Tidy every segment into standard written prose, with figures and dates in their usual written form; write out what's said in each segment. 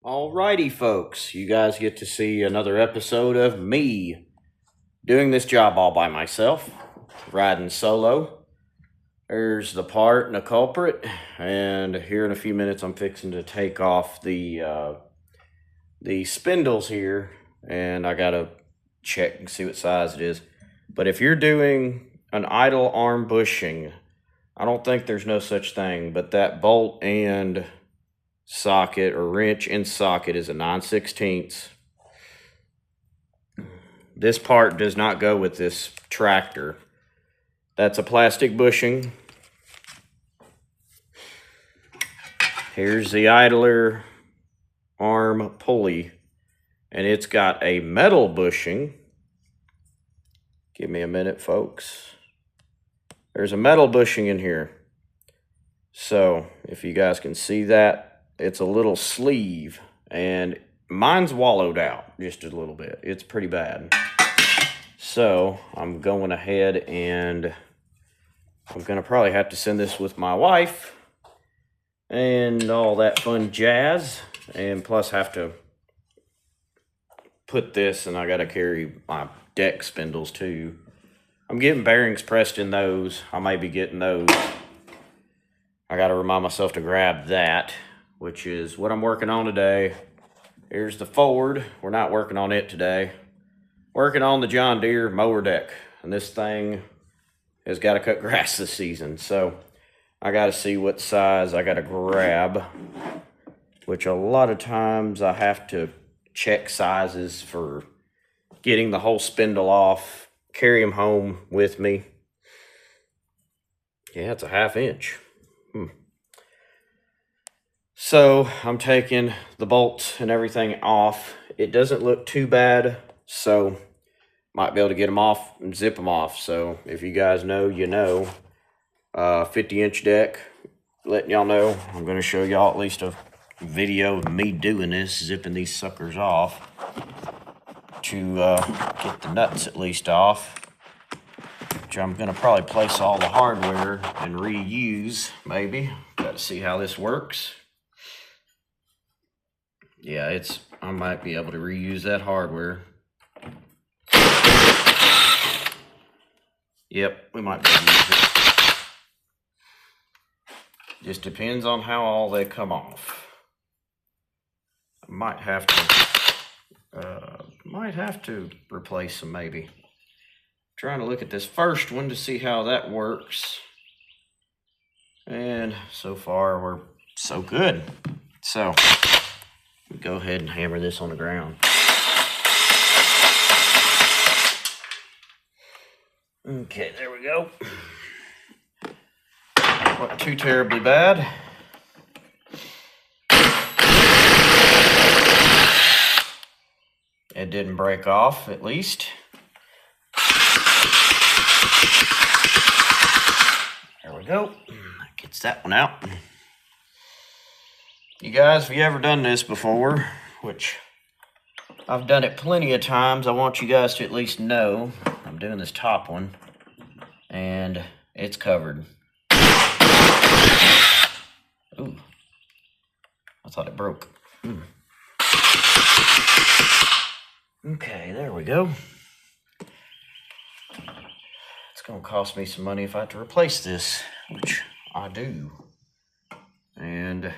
Alrighty, folks, you guys get to see another episode of me doing this job all by myself, riding solo. There's the part and the culprit, and here in a few minutes I'm fixing to take off the spindles here, and I gotta check and see what size it is. But if you're doing an idle arm bushing, I don't think there's no such thing, but that bolt and socket or wrench in socket is a 9/16. This part does not go with this tractor. That's a plastic bushing. Here's the idler arm pulley, and it's got a metal bushing. Give me a minute, folks. There's a metal bushing in here. So if you guys can see that, it's a little sleeve, and mine's wallowed out just a little bit. It's pretty bad. So I'm going ahead and I'm gonna probably have to send this with my wife and all that fun jazz, and plus have to put this, and I gotta carry my deck spindles too. I'm getting bearings pressed in those. I may be getting those. I gotta remind myself to grab that, which is what I'm working on today. Here's the Ford. We're not working on it today. Working on the John Deere mower deck. And this thing has got to cut grass this season. So I got to see what size I got to grab, which a lot of times I have to check sizes for getting the whole spindle off, carry them home with me. Yeah, it's a 1/2 inch. So I'm taking the bolts and everything off. It doesn't look too bad, so might be able to get them off and zip them off. So if you guys know, you know. 50-inch deck, letting y'all know. I'm going to show y'all at least a video of me doing this, zipping these suckers off to get the nuts at least off, which I'm going to probably place all the hardware and reuse, maybe. Got to see how this works. Yeah, I might be able to reuse that hardware. Yep, we might be able to use it. Just depends on how all they come off. I might have to replace them maybe. Trying to look at this first one to see how that works. And so far we're so good. So go ahead and hammer this on the ground. Okay, there we go. Not too terribly bad. It didn't break off, at least. There we go. Gets that one out. You guys, have you ever done this before? Which I've done it plenty of times. I want you guys to at least know I'm doing this top one, and it's covered. Ooh, I thought it broke. Okay, there we go. It's gonna cost me some money if I have to replace this, which I do. And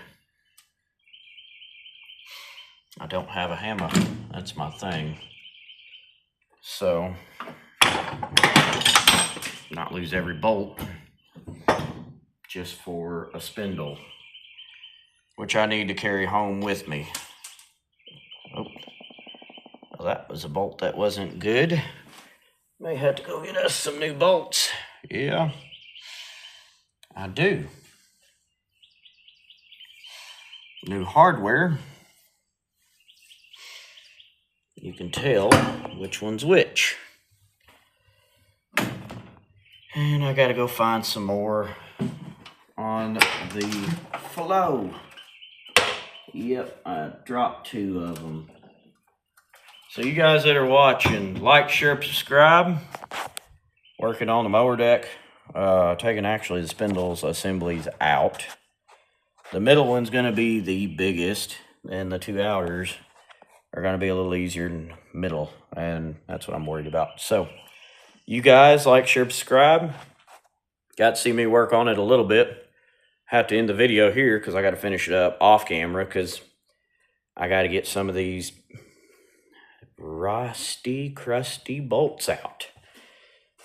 I don't have a hammer. That's my thing. So, not lose every bolt just for a spindle, which I need to carry home with me. Oh, well, that was a bolt that wasn't good. May have to go get us some new bolts. Yeah, I do. New hardware. You can tell which one's which. And I gotta go find some more on the flow. Yep, I dropped 2 of them. So you guys that are watching, like, share, subscribe. Working on the mower deck. Taking actually the spindles assemblies out. The middle one's gonna be the biggest. and the two outers are going to be a little easier than middle, and that's what I'm worried about. So you guys like, share, subscribe. Got to see me work on it a little bit. Have to end the video here because I got to finish it up off camera because I got to get some of these rusty, crusty bolts out.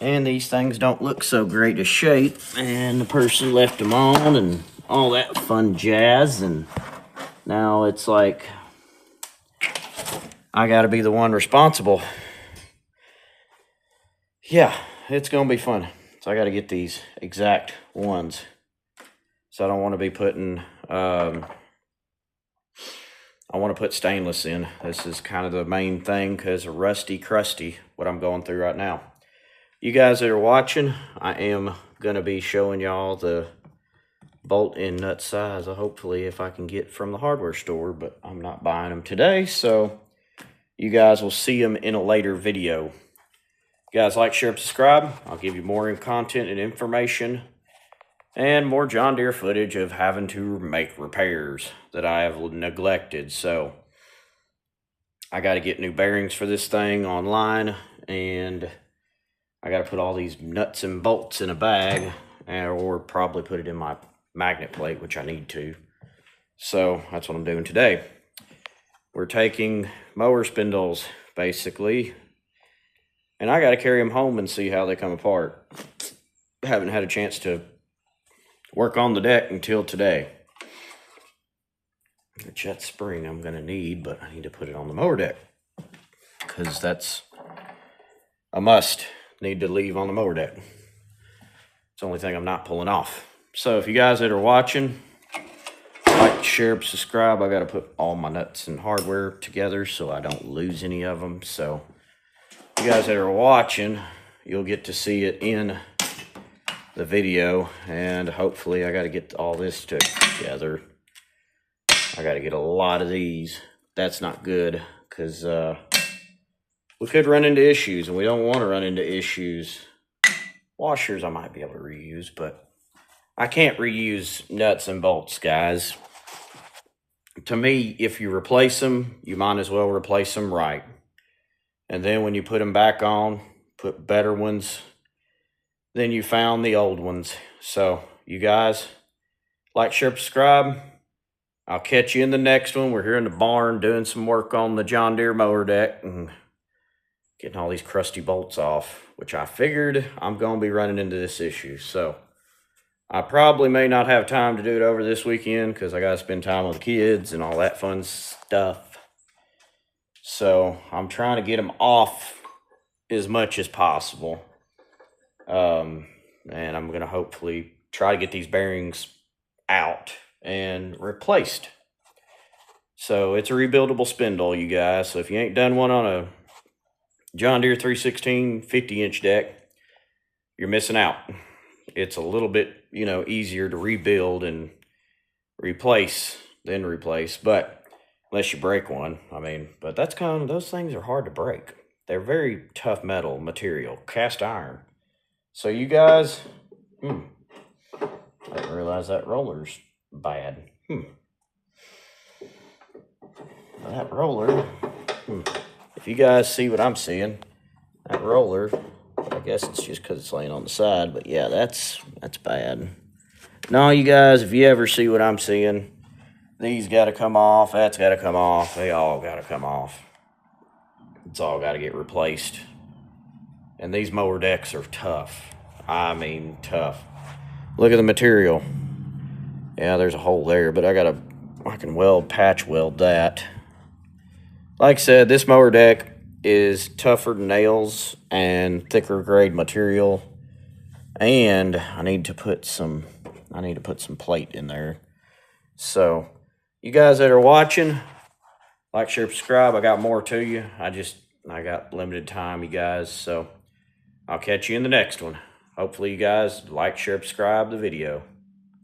And these things don't look so great a shape, and the person left them on and all that fun jazz, and now it's like I got to be the one responsible. Yeah, it's going to be fun. So I got to get these exact ones. So I don't want to be putting, I want to put stainless in. This is kind of the main thing because of rusty, crusty, what I'm going through right now. You guys that are watching, I am going to be showing y'all the bolt and nut size, hopefully, if I can get from the hardware store, but I'm not buying them today, so you guys will see them in a later video. You guys like, share, subscribe. I'll give you more content and information and more John Deere footage of having to make repairs that I have neglected. So I got to get new bearings for this thing online, and I got to put all these nuts and bolts in a bag, or probably put it in my magnet plate, which I need to. So that's what I'm doing today. We're taking mower spindles, basically, and I got to carry them home and see how they come apart. Haven't had a chance to work on the deck until today. The jet spring I'm going to need, but I need to put it on the mower deck because that's a must. Need to leave on the mower deck. It's the only thing I'm not pulling off. So if you guys that are watching, like, share, subscribe. I got to put all my nuts and hardware together so I don't lose any of them. So you guys that are watching, you'll get to see it in the video, and hopefully I got to get all this together. I got to get a lot of these. That's not good because we could run into issues, and we don't want to run into issues. Washers I might be able to reuse, but I can't reuse nuts and bolts, guys. To me, if you replace them, you might as well replace them right. And then when you put them back on, put better ones than you found the old ones. So you guys, like, share, subscribe. I'll catch you in the next one. We're here in the barn doing some work on the John Deere mower deck and getting all these crusty bolts off, which I figured I'm going to be running into this issue. So I probably may not have time to do it over this weekend because I got to spend time with the kids and all that fun stuff. So I'm trying to get them off as much as possible. And I'm going to hopefully try to get these bearings out and replaced. So it's a rebuildable spindle, you guys. So if you ain't done one on a John Deere 316 50-inch deck, you're missing out. It's a little bit, easier to rebuild and replace than replace, but unless you break one, but that's those things are hard to break. They're very tough metal material, cast iron. So you guys, I didn't realize that roller's bad. That roller, if you guys see what I'm seeing, that roller, I guess it's just because it's laying on the side, but yeah, that's bad. No, you guys, if you ever see what I'm seeing, these got to come off, that's got to come off, they all got to come off. It's all got to get replaced. And these mower decks are tough. I mean, tough. Look at the material. Yeah, there's a hole there, but I can patch weld that. Like I said, this mower deck is tougher than nails and thicker grade material. And I need to put some plate in there. So, you guys that are watching, like, share, subscribe. I got more to you. I got limited time, you guys. So, I'll catch you in the next one. Hopefully you guys like, share, subscribe the video.